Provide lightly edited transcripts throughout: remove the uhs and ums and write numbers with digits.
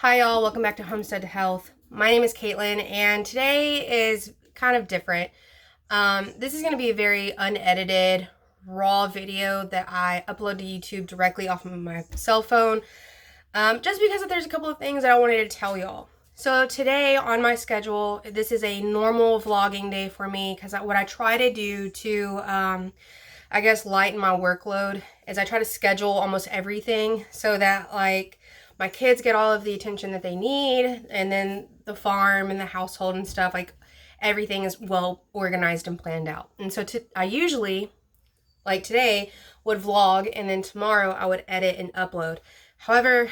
Hi y'all, welcome back to Homestead to Health. My name is Caitlin and today is kind of different. This is going to be a very unedited, raw video that I upload to YouTube directly off of my cell phone, just because there's a couple of things that I wanted to tell y'all. So today on my schedule, this is a normal vlogging day for me because what I try to do to, I guess, lighten my workload is I try to schedule almost everything so that my kids get all of the attention that they need, and then the farm and the household and stuff, everything is well organized and planned out. And so I usually, like today, would vlog, and then tomorrow I would edit and upload. However,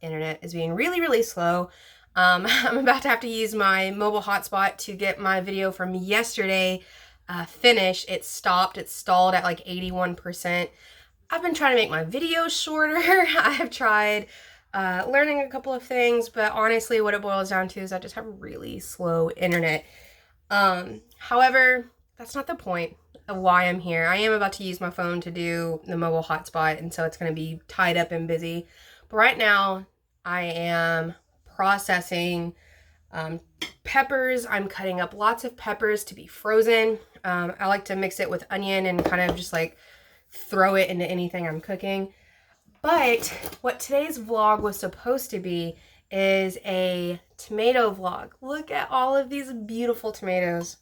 internet is being really, really slow. I'm about to have to use my mobile hotspot to get my video from yesterday finished. It stopped. It stalled at like 81%. I've been trying to make my videos shorter. I have tried learning a couple of things, but honestly what it boils down to is I just have really slow internet. However, that's not the point of why I'm here. I am about to use my phone to do the mobile hotspot, and so it's going to be tied up and busy. But right now I am processing peppers. I'm cutting up lots of peppers to be frozen. I like to mix it with onion and kind of just like throw it into anything I'm cooking. But what today's vlog was supposed to be is a tomato vlog. Look at all of these beautiful tomatoes.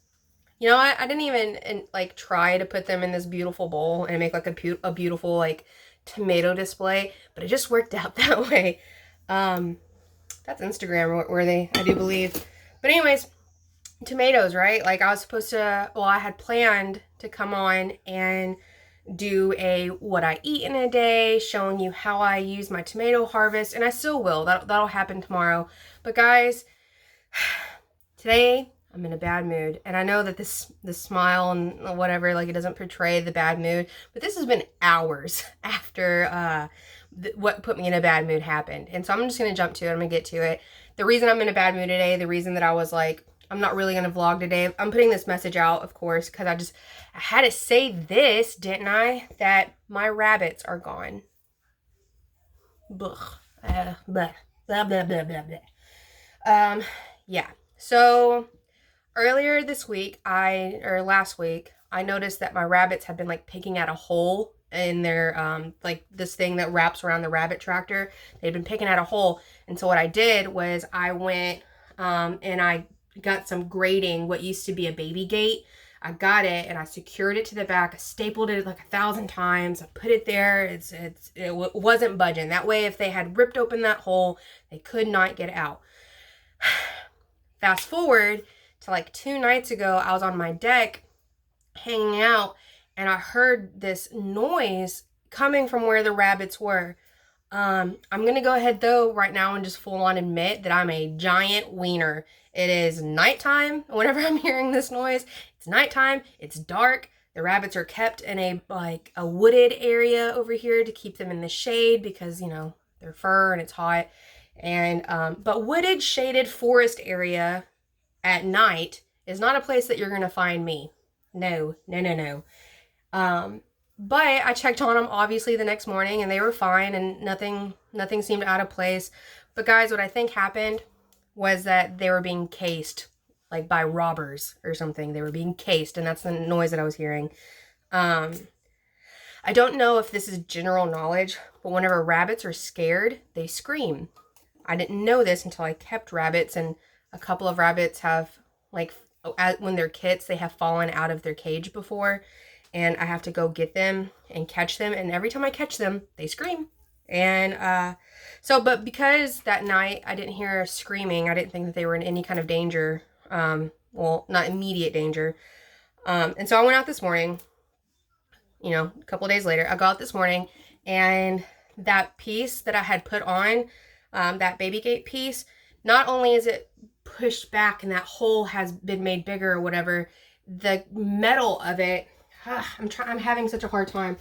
You know, I didn't even try to put them in this beautiful bowl and make like a beautiful like tomato display, but it just worked out that way. That's Instagram worthy, I do believe. But anyways, tomatoes, right? Like I was supposed to, well, I had planned to come on and do a what I eat in a day, showing you how I use my tomato harvest, and I still will. That'll happen tomorrow. But guys, today I'm in a bad mood, and I know that this smile and whatever, like, it doesn't portray the bad mood, but this has been hours after what put me in a bad mood happened. And so I'm just gonna jump to it. I'm gonna get to it. The reason I'm in a bad mood today, the reason that I was like, I'm not really gonna vlog today, I'm putting this message out, of course, because I had to say this, didn't I? That my rabbits are gone. Blah. Blah, blah, blah, blah, blah, blah. Yeah. So earlier this week, last week, I noticed that my rabbits had been like picking at a hole in their like this thing that wraps around the rabbit tractor. They'd been picking at a hole, and so what I did was I went and I got some grating, what used to be a baby gate. I got it and I secured it to the back. I stapled it like 1,000 times. I put it there. It wasn't budging. That way, if they had ripped open that hole, they could not get out. Fast forward to like 2 nights ago, I was on my deck hanging out, and I heard this noise coming from where the rabbits were. I'm gonna go ahead though right now and just full on admit that I'm a giant wiener. It is nighttime whenever I'm hearing this noise. It's nighttime, it's dark. The rabbits are kept in a wooded area over here to keep them in the shade because, you know, they're fur and it's hot. And but wooded, shaded forest area at night is not a place that you're gonna find me. No, no, no, no. But I checked on them obviously the next morning, and they were fine, and nothing seemed out of place. But guys, what I think happened was that they were being cased, like by robbers or something. They were being cased, and that's the noise that I was hearing. I don't know if this is general knowledge, but whenever rabbits are scared, they scream. I didn't know this until I kept rabbits, and a couple of rabbits have, like, when they're kits, they have fallen out of their cage before, and I have to go get them and catch them, and every time I catch them, they scream. And but because that night I didn't hear screaming, I didn't think that they were in any kind of danger, well, not immediate danger. And so I went out this morning, you know, a couple of days later, I got out this morning, and that piece that I had put on, that baby gate piece, not only is it pushed back and that hole has been made bigger or whatever, the metal of it, I'm having such a hard time.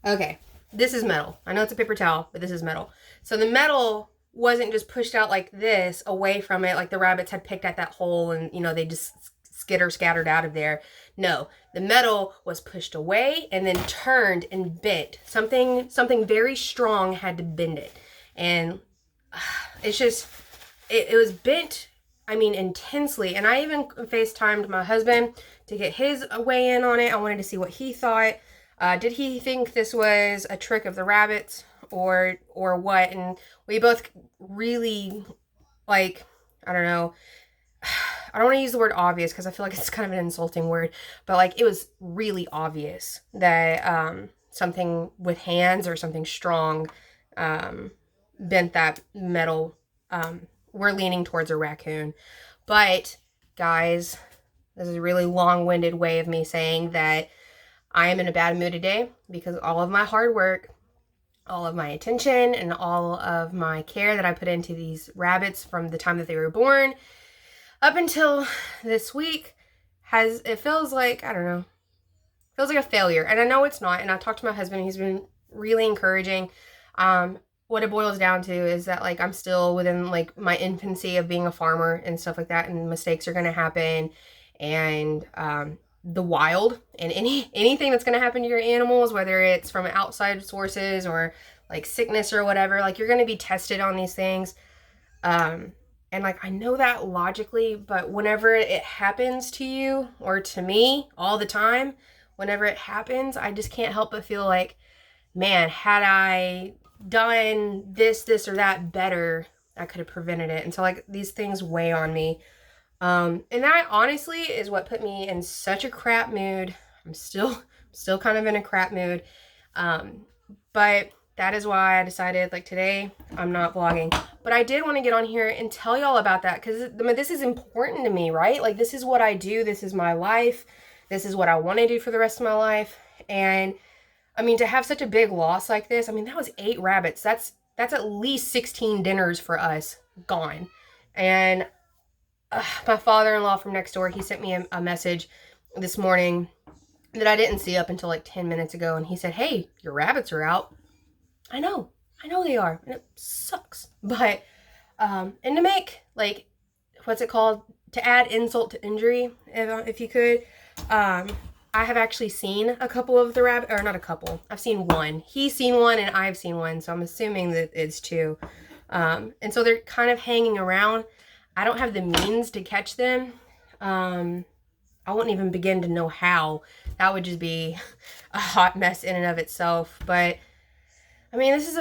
Okay, this is metal. I know it's a paper towel, but this is metal. So the metal wasn't just pushed out like this away from it, like the rabbits had picked at that hole and, you know, they just scattered out of there. No, the metal was pushed away and then turned and bent. Something very strong had to bend it. And it's just, it was bent, I mean, intensely. And I even FaceTimed my husband to get his weigh in on it. I wanted to see what he thought. Did he think this was a trick of the rabbits or what? And we both really, like, I don't know. I don't want to use the word obvious because I feel like it's kind of an insulting word, but like it was really obvious that something with hands or something strong bent that metal. We're leaning towards a raccoon. But guys, this is a really long-winded way of me saying that I am in a bad mood today because all of my hard work, all of my attention, and all of my care that I put into these rabbits from the time that they were born up until this week it feels like, I don't know, feels like a failure. And I know it's not. And I talked to my husband, he's been really encouraging. What it boils down to is that like I'm still within like my infancy of being a farmer and stuff like that, and mistakes are going to happen, and the wild and anything that's going to happen to your animals, whether it's from outside sources or like sickness or whatever, like you're going to be tested on these things. And like I know that logically, but whenever it happens to you or to me all the time, whenever it happens, I just can't help but feel like, man, had I done this or that better, I could have prevented it. And so like these things weigh on me. And that honestly is what put me in such a crap mood. I'm still kind of in a crap mood. But that is why I decided like today I'm not vlogging. But I did want to get on here and tell y'all about that because this is important to me, right? Like this is what I do. This is my life. This is what I want to do for the rest of my life. And I mean, to have such a big loss like this, I mean, that was 8 rabbits. That's at least 16 dinners for us gone. And my father-in-law from next door, he sent me a message this morning that I didn't see up until like 10 minutes ago. And he said, hey, your rabbits are out. I know they are. And it sucks. But, and to make like, what's it called? To add insult to injury, if you could, I have actually seen a couple of the rabbit, or not a couple. I've seen one. He's seen one and I've seen one. So I'm assuming that it's 2. And so they're kind of hanging around. I don't have the means to catch them. I wouldn't even begin to know how. That would just be a hot mess in and of itself. But I mean, this is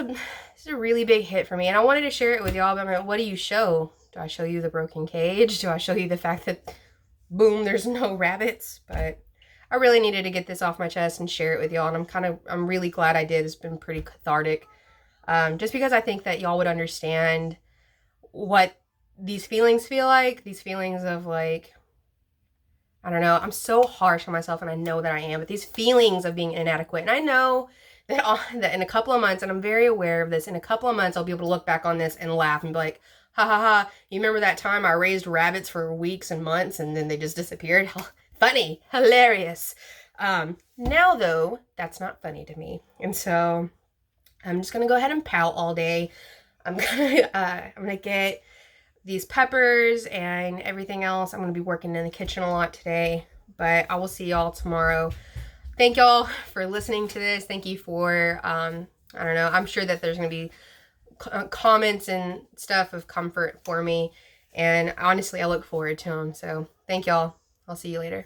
a really big hit for me. And I wanted to share it with y'all. But I'm like, what do you show? Do I show you the broken cage? Do I show you the fact that, boom, there's no rabbits? But I really needed to get this off my chest and share it with y'all. And I'm really glad I did. It's been pretty cathartic. Just because I think that y'all would understand what these feelings feel like. These feelings of like, I don't know. I'm so harsh on myself and I know that I am. But these feelings of being inadequate. And I know that in a couple of months, and I'm very aware of this, in a couple of months I'll be able to look back on this and laugh and be like, ha ha ha, you remember that time I raised rabbits for weeks and months and then they just disappeared? Funny, hilarious. Now though, that's not funny to me. And so I'm just gonna go ahead and pout all day. I'm gonna get these peppers and everything else. I'm gonna be working in the kitchen a lot today, but I will see y'all tomorrow. Thank y'all for listening to this. Thank you for, I don't know, I'm sure that there's gonna be comments and stuff of comfort for me. And honestly, I look forward to them. So thank y'all. I'll see you later.